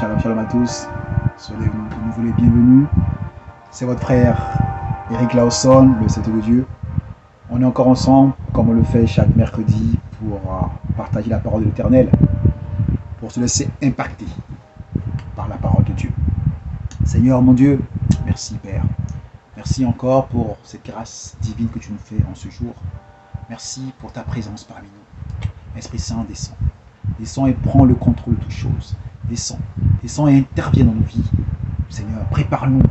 Shalom, shalom à tous. Soyez de nouveau les bienvenus. C'est votre frère Eric Lawson, le Saint de Dieu. On est encore ensemble, comme on le fait chaque mercredi, pour partager la parole de l'Éternel, pour se laisser impacter par la parole de Dieu. Seigneur mon Dieu, merci Père. Merci encore pour cette grâce divine que tu nous fais en ce jour. Merci pour ta présence parmi nous. Esprit Saint, descends. Descends et prends le contrôle de toutes choses. Descends et interviens dans nos vies. Seigneur, prépare nos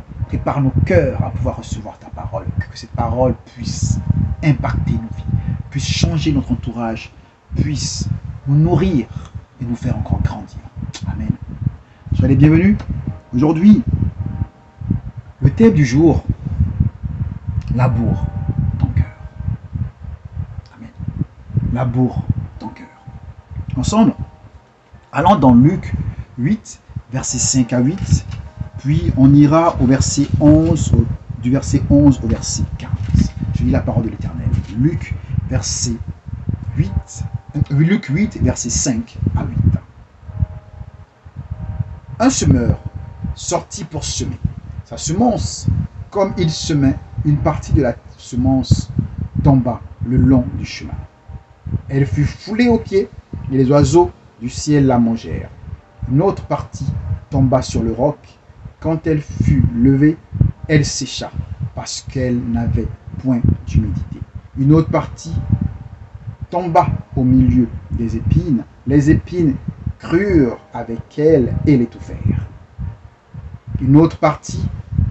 cœurs à pouvoir recevoir ta parole. Que cette parole puisse impacter nos vies, puisse changer notre entourage, puisse nous nourrir et nous faire encore grandir. Amen. Soyez les bienvenus. Aujourd'hui, le thème du jour, laboure ton cœur. Amen. Laboure ton cœur. Ensemble, allons dans Luc 8, versets 5 à 8, puis on ira au verset 11, du verset 11 au verset 15. Je lis la parole de l'Éternel. Luc 8, verset 5 à 8. Un semeur sortit pour semer. Sa semence, comme il semait, une partie de la semence tomba le long du chemin. Elle fut foulée aux pieds et les oiseaux du ciel la mangèrent. Une autre partie tomba sur le roc. Quand elle fut levée, elle sécha parce qu'elle n'avait point d'humidité. Une autre partie tomba au milieu des épines. Les épines crurent avec elle et l'étouffèrent. Une autre partie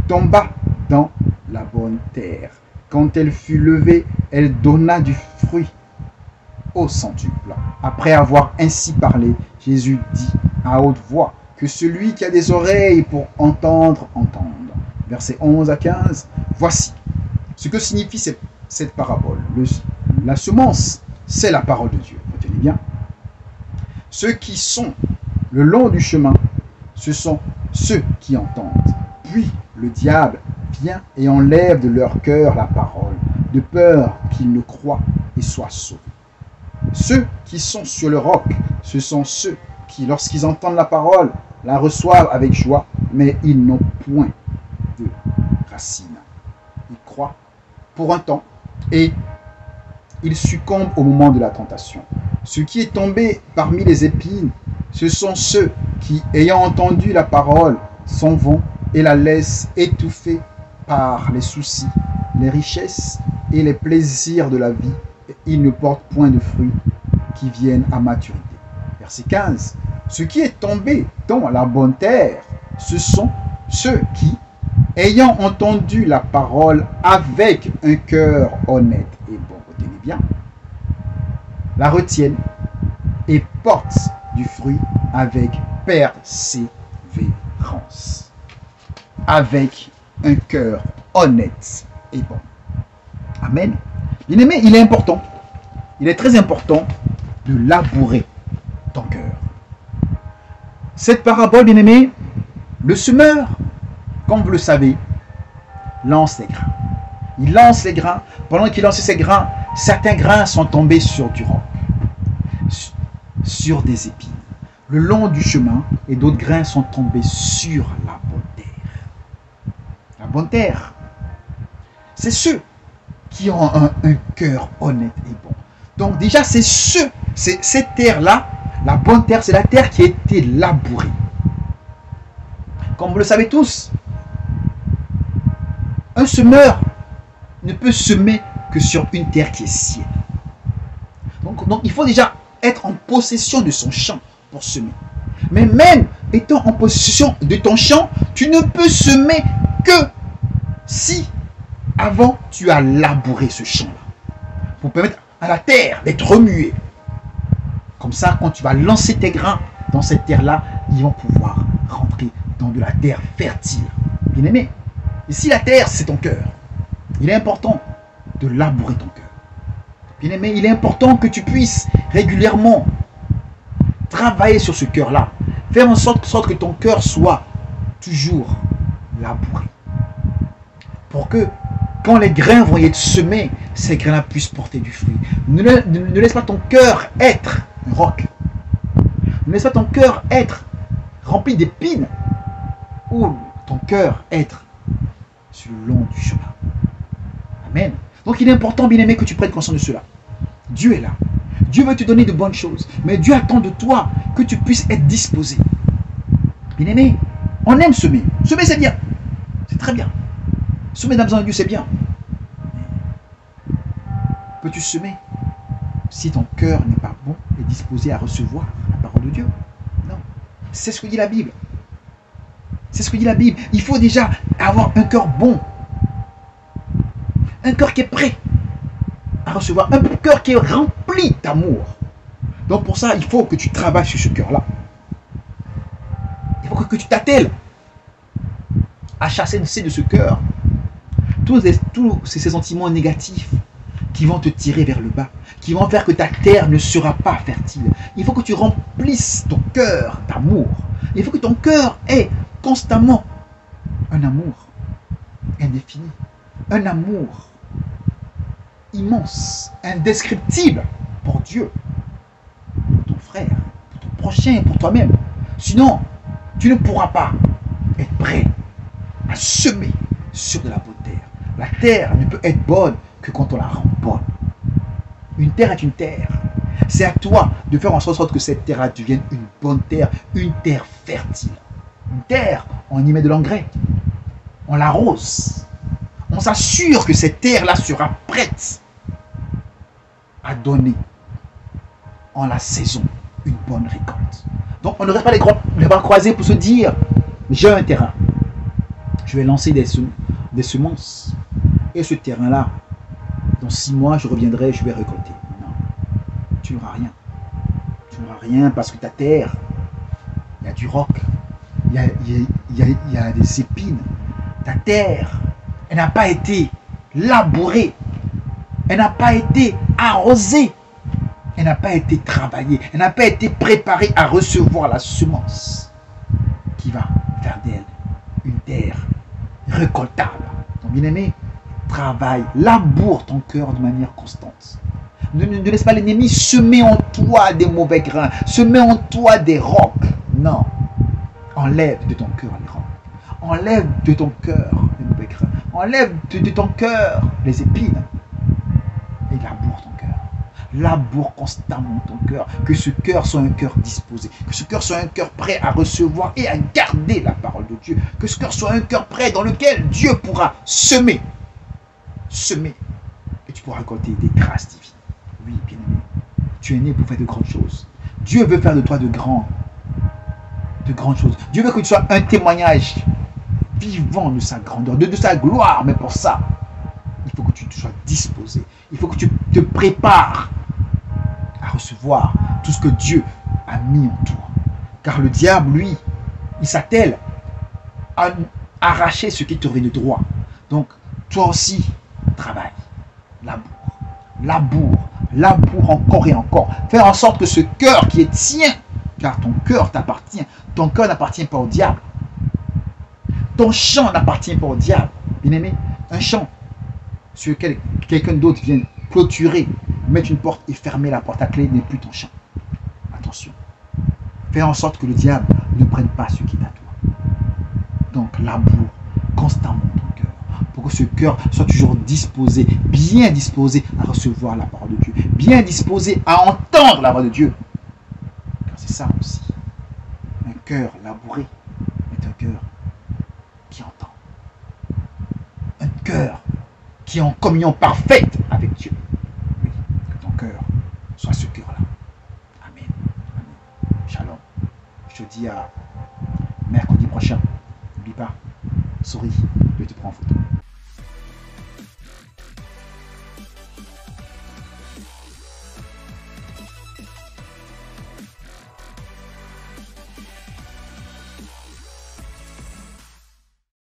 tomba dans la bonne terre. Quand elle fut levée, elle donna du fruit au centuple. Après avoir ainsi parlé, Jésus dit à haute voix que celui qui a des oreilles pour entendre, entende. Versets 11 à 15. Voici ce que signifie cette parabole. La semence, c'est la parole de Dieu. Retenez bien. Ceux qui sont le long du chemin, ce sont ceux qui entendent. Puis le diable vient et enlève de leur cœur la parole, de peur qu'ils ne croient et soient sauvés. Ceux qui sont sur le roc, ce sont ceux qui, lorsqu'ils entendent la parole, la reçoivent avec joie, mais ils n'ont point de racines. Ils croient pour un temps et ils succombent au moment de la tentation. Ce qui est tombé parmi les épines, ce sont ceux qui, ayant entendu la parole, s'en vont et la laissent étouffer par les soucis, les richesses et les plaisirs de la vie. Ils ne portent point de fruits qui viennent à maturité. Verset 15. Ce qui est tombé dans la bonne terre, ce sont ceux qui, ayant entendu la parole avec un cœur honnête et bon, retenez bien, la retiennent et portent du fruit avec persévérance. Avec un cœur honnête et bon. Amen. Bien-aimé, il est important, il est très important de labourer ton cœur. Cette parabole, bien-aimé, le semeur, comme vous le savez, lance les grains. Il lance les grains. Pendant qu'il lance ses grains, certains grains sont tombés sur du roc, sur des épines, le long du chemin, et d'autres grains sont tombés sur la bonne terre. La bonne terre, c'est ceux qui ont un cœur honnête et bon. Donc déjà, c'est cette terre-là, la bonne terre, c'est la terre qui a été labourée. Comme vous le savez tous, un semeur ne peut semer que sur une terre qui est sienne. Donc il faut déjà être en possession de son champ pour semer. Mais même étant en possession de ton champ, tu ne peux semer que si avant tu as labouré ce champ-là. Pour permettre à la terre d'être remuée. Comme ça, quand tu vas lancer tes grains dans cette terre-là, ils vont pouvoir rentrer dans de la terre fertile. Bien aimé, et si la terre, c'est ton cœur, il est important de labourer ton cœur. Bien aimé, il est important que tu puisses régulièrement travailler sur ce cœur-là. Faire en sorte que ton cœur soit toujours labouré. Pour que quand les grains vont être semés, ces grains-là puissent porter du fruit. Ne laisse pas ton cœur être un roc. Ne laisse pas ton cœur être rempli d'épines, ou ton cœur être sur le long du chemin. Amen. Donc il est important, bien aimé, que tu prennes conscience de cela. Dieu est là. Dieu veut te donner de bonnes choses. Mais Dieu attend de toi que tu puisses être disposé. Bien aimé, on aime semer. Semer, c'est bien. C'est très bien. Semer dans la maison de Dieu, c'est bien. Peux-tu semer si ton cœur n'est pas bon et disposé à recevoir la parole de Dieu? Non. C'est ce que dit la Bible. C'est ce que dit la Bible. Il faut déjà avoir un cœur bon. Un cœur qui est prêt à recevoir. Un cœur qui est rempli d'amour. Donc pour ça, il faut que tu travailles sur ce cœur-là. Il faut que tu t'attelles à chasser de ce cœur tous ces sentiments négatifs qui vont te tirer vers le bas, qui vont faire que ta terre ne sera pas fertile. Il faut que tu remplisses ton cœur d'amour. Il faut que ton cœur ait constamment un amour indéfini, un amour immense, indescriptible pour Dieu, pour ton frère, pour ton prochain, pour toi-même. Sinon, tu ne pourras pas être prêt à semer sur de la bonne terre. La terre ne peut être bonne que quand on la rend bonne. Une terre est une terre. C'est à toi de faire en sorte que cette terre-là devienne une bonne terre, une terre fertile. Une terre, on y met de l'engrais, on l'arrose, on s'assure que cette terre-là sera prête à donner en la saison une bonne récolte. Donc on ne reste pas les bras croisés pour se dire, j'ai un terrain, je vais lancer des semences, et ce terrain-là, dans 6 mois, je reviendrai, je vais récolter. Non, tu n'auras rien. Tu n'auras rien parce que ta terre, il y a du roc, il y a des épines. Ta terre, elle n'a pas été labourée, elle n'a pas été arrosée, elle n'a pas été travaillée, elle n'a pas été préparée à recevoir la semence qui va faire d'elle une terre récoltable. Donc bien aimé, travaille, laboure ton cœur de manière constante. Ne laisse pas l'ennemi semer en toi des mauvais grains, semer en toi des rocs. Non. Enlève de ton cœur les rocs. Enlève de ton cœur les mauvais grains. Enlève de ton cœur les épines. Et laboure ton cœur. Laboure constamment ton cœur. Que ce cœur soit un cœur disposé. Que ce cœur soit un cœur prêt à recevoir et à garder la parole de Dieu. Que ce cœur soit un cœur prêt dans lequel Dieu pourra semer. Semer. Et tu pourras récolter des grâces divines. Oui, bien-aimé. Tu es né pour faire de grandes choses. Dieu veut faire de toi de grandes choses. Dieu veut que tu sois un témoignage vivant de sa grandeur, de sa gloire. Mais pour ça, il faut que tu sois disposé. Il faut que tu te prépares à recevoir tout ce que Dieu a mis en toi. Car le diable, lui, il s'attelle à arracher ce qui te revient de droit. Donc, toi aussi, travaille, laboure encore et encore. Fais en sorte que ce cœur qui est tien, car ton cœur t'appartient, ton cœur n'appartient pas au diable. Ton champ n'appartient pas au diable. Bien aimé, un champ sur lequel quelqu'un d'autre vient clôturer, mettre une porte et fermer la porte à clé n'est plus ton champ. Attention. Fais en sorte que le diable ne prenne pas ce qui est à toi. Donc laboure constamment ton cœur, pour que ce cœur soit toujours disposé, bien disposé à recevoir la parole de Dieu, bien disposé à entendre la voix de Dieu. Car c'est ça aussi. Un cœur labouré est un cœur qui entend. Un cœur qui est en communion parfaite avec Dieu. Oui, que ton cœur soit ce cœur-là. Amen. Amen. Shalom. Je te dis à mercredi prochain. N'oublie pas, souris, je te prends en photo.